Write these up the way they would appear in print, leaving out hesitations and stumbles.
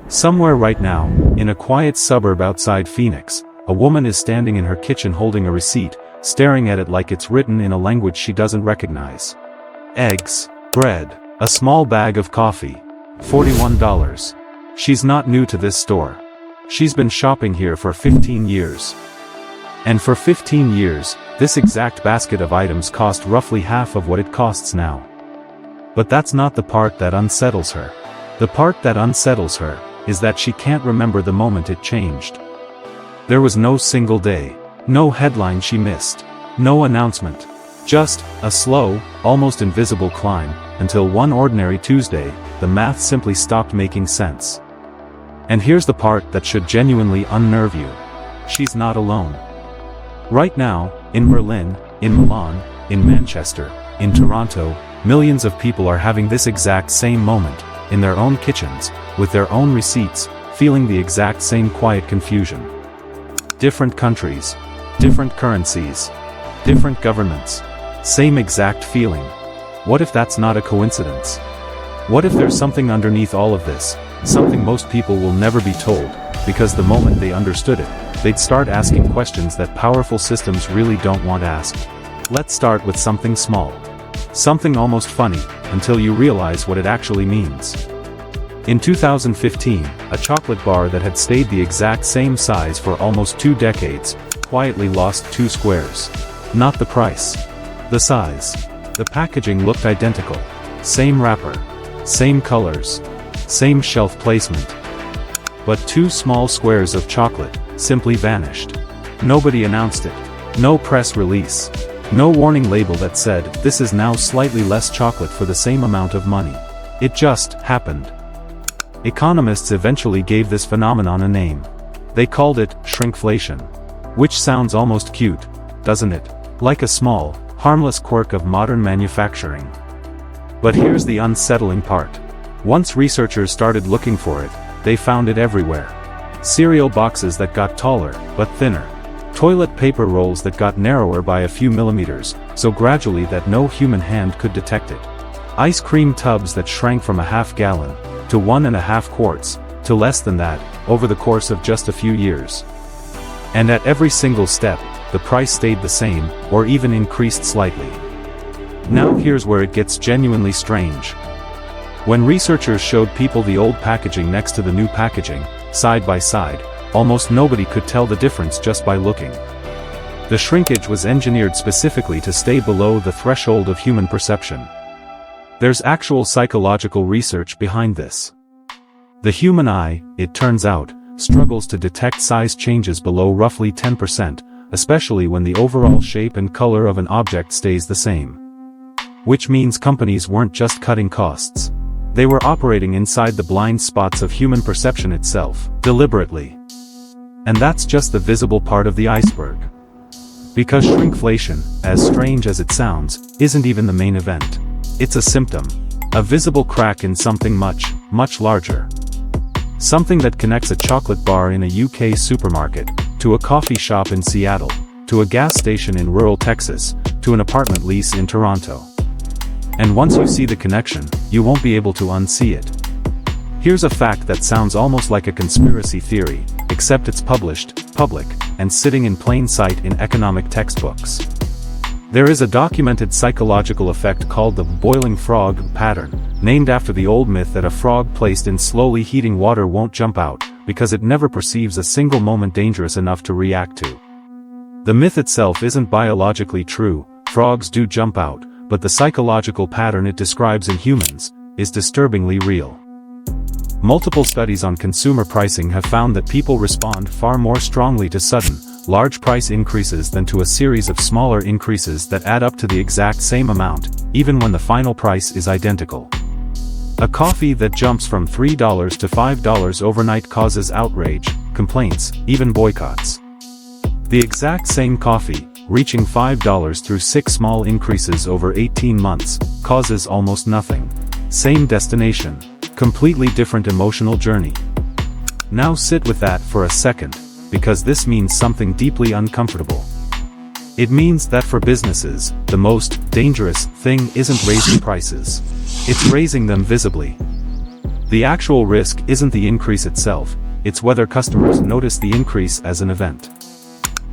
Somewhere right now, in a quiet suburb outside Phoenix, a woman is standing in her kitchen holding a receipt, staring at it like it's written in a language she doesn't recognize. Eggs, bread, a small bag of coffee. $41. She's not new to this store. She's been shopping here for 15 years. And for 15 years, this exact basket of items cost roughly half of what it costs now. But that's not the part that unsettles her. The part that unsettles her is that she can't remember the moment it changed. There was no single day, no headline she missed, no announcement. Just a slow, almost invisible climb, until one ordinary Tuesday, the math simply stopped making sense. And here's the part that should genuinely unnerve you. She's not alone. Right now, in Berlin, in Milan, in Manchester, in Toronto, millions of people are having this exact same moment, in their own kitchens, with their own receipts, feeling the exact same quiet confusion. Different countries, different currencies, different governments, same exact feeling. What if that's not a coincidence? What if there's something underneath all of this, something most people will never be told, because the moment they understood it, they'd start asking questions that powerful systems really don't want asked. Let's start with something small. Something almost funny, until you realize what it actually means. In 2015, a chocolate bar that had stayed the exact same size for almost 2 decades, quietly lost 2 squares. Not the price. The size. The packaging looked identical. Same wrapper. Same colors. Same shelf placement. But 2 small squares of chocolate simply vanished. Nobody announced it. No press release. No warning label that said, "This is now slightly less chocolate for the same amount of money." It just happened. Economists eventually gave this phenomenon a name. They called it shrinkflation. Which sounds almost cute, doesn't it? Like a small, harmless quirk of modern manufacturing. But here's the unsettling part. Once researchers started looking for it, they found it everywhere. Cereal boxes that got taller, but thinner. Toilet paper rolls that got narrower by a few millimeters, so gradually that no human hand could detect it. Ice cream tubs that shrank from a half-gallon, to 1.5 quarts, to less than that, over the course of just a few years. And at every single step, the price stayed the same, or even increased slightly. Now here's where it gets genuinely strange. When researchers showed people the old packaging next to the new packaging, side by side, almost nobody could tell the difference just by looking. The shrinkage was engineered specifically to stay below the threshold of human perception. There's actual psychological research behind this. The human eye, it turns out, struggles to detect size changes below roughly 10%, especially when the overall shape and color of an object stays the same. Which means companies weren't just cutting costs. They were operating inside the blind spots of human perception itself, deliberately. And that's just the visible part of the iceberg. Because shrinkflation, as strange as it sounds, isn't even the main event. It's a symptom. A visible crack in something much, much larger. Something that connects a chocolate bar in a UK supermarket, to a coffee shop in Seattle, to a gas station in rural Texas, to an apartment lease in Toronto. And once you see the connection, you won't be able to unsee it. Here's a fact that sounds almost like a conspiracy theory, except it's published, public, and sitting in plain sight in economic textbooks. There is a documented psychological effect called the boiling frog pattern, named after the old myth that a frog placed in slowly heating water won't jump out, because it never perceives a single moment dangerous enough to react to. The myth itself isn't biologically true, frogs do jump out, but the psychological pattern it describes in humans is disturbingly real. Multiple studies on consumer pricing have found that people respond far more strongly to sudden, large price increases than to a series of smaller increases that add up to the exact same amount, even when the final price is identical. A coffee that jumps from $3 to $5 overnight causes outrage, complaints, even boycotts. The exact same coffee, reaching $5 through 6 small increases over 18 months, causes almost nothing. Same destination. Completely different emotional journey. Now sit with that for a second, because this means something deeply uncomfortable. It means that for businesses, the most dangerous thing isn't raising prices. It's raising them visibly. The actual risk isn't the increase itself, it's whether customers notice the increase as an event.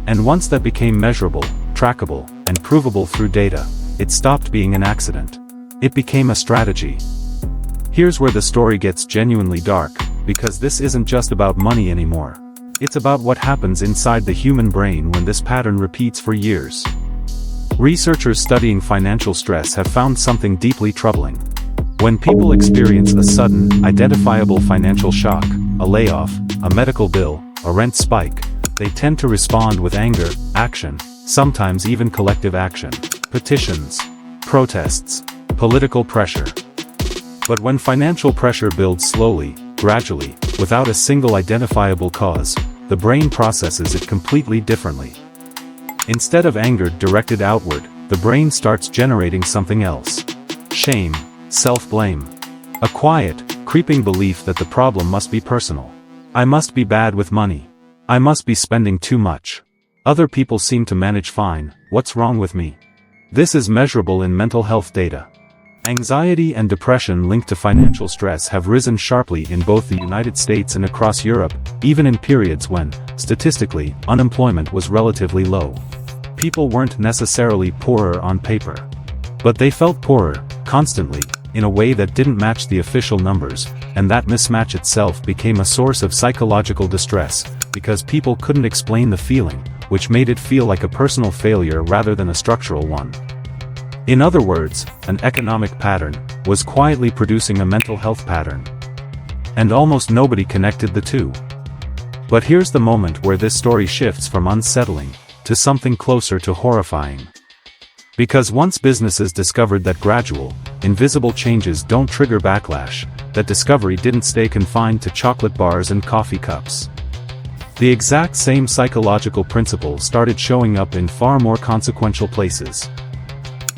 And once that became measurable, trackable, and provable through data, it stopped being an accident. It became a strategy. Here's where the story gets genuinely dark, because this isn't just about money anymore. It's about what happens inside the human brain when this pattern repeats for years. Researchers studying financial stress have found something deeply troubling. When people experience a sudden, identifiable financial shock, a layoff, a medical bill, a rent spike, they tend to respond with anger, action, sometimes even collective action, petitions, protests, political pressure. But when financial pressure builds slowly, gradually, without a single identifiable cause, the brain processes it completely differently. Instead of anger directed outward, the brain starts generating something else. Shame, self-blame. A quiet, creeping belief that the problem must be personal. I must be bad with money. I must be spending too much. Other people seem to manage fine, what's wrong with me? This is measurable in mental health data. Anxiety and depression linked to financial stress have risen sharply in both the United States and across Europe, even in periods when, statistically, unemployment was relatively low. People weren't necessarily poorer on paper. But they felt poorer, constantly, in a way that didn't match the official numbers, and that mismatch itself became a source of psychological distress, because people couldn't explain the feeling, which made it feel like a personal failure rather than a structural one. In other words, an economic pattern was quietly producing a mental health pattern. And almost nobody connected the two. But here's the moment where this story shifts from unsettling to something closer to horrifying. Because once businesses discovered that gradual, invisible changes don't trigger backlash, that discovery didn't stay confined to chocolate bars and coffee cups. The exact same psychological principle started showing up in far more consequential places.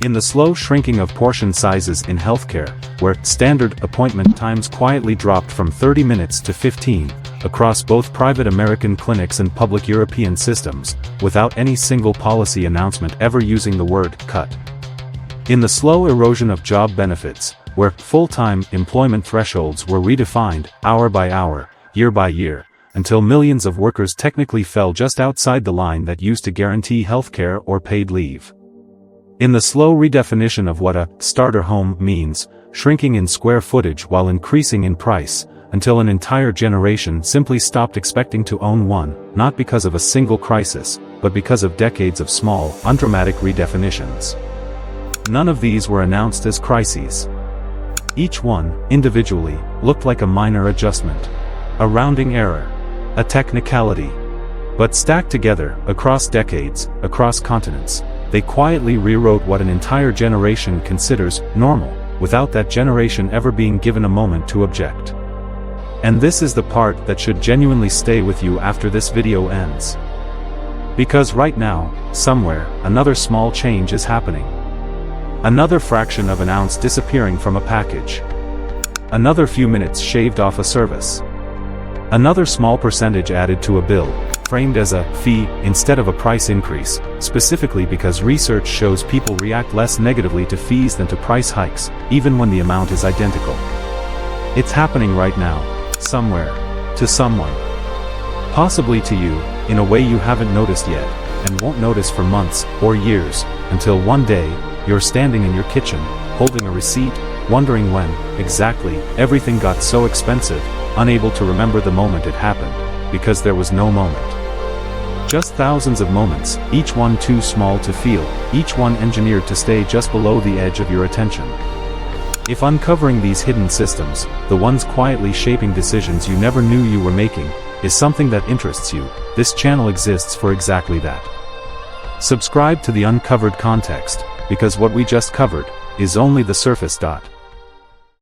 In the slow shrinking of portion sizes in healthcare, where standard appointment times quietly dropped from 30 minutes to 15, across both private American clinics and public European systems, without any single policy announcement ever using the word cut. In the slow erosion of job benefits, where full-time employment thresholds were redefined, hour by hour, year by year, until millions of workers technically fell just outside the line that used to guarantee healthcare or paid leave. In the slow redefinition of what a starter home means, shrinking in square footage while increasing in price, until an entire generation simply stopped expecting to own one, not because of a single crisis, but because of decades of small, undramatic redefinitions. None of these were announced as crises. Each one, individually, looked like a minor adjustment. A rounding error. A technicality. But stacked together, across decades, across continents, they quietly rewrote what an entire generation considers normal, without that generation ever being given a moment to object. And this is the part that should genuinely stay with you after this video ends. Because right now, somewhere, another small change is happening. Another fraction of an ounce disappearing from a package. Another few minutes shaved off a service. Another small percentage added to a bill, framed as a fee instead of a price increase, specifically because research shows people react less negatively to fees than to price hikes, even when the amount is identical. It's happening right now, somewhere, to someone. Possibly to you, in a way you haven't noticed yet, and won't notice for months or years, until one day, you're standing in your kitchen, holding a receipt, wondering when, exactly, everything got so expensive, unable to remember the moment it happened, because there was no moment. Just thousands of moments, each one too small to feel, each one engineered to stay just below the edge of your attention. If uncovering these hidden systems, the ones quietly shaping decisions you never knew you were making, is something that interests you, this channel exists for exactly that. Subscribe to the Uncovered Context, because what we just covered is only the surface.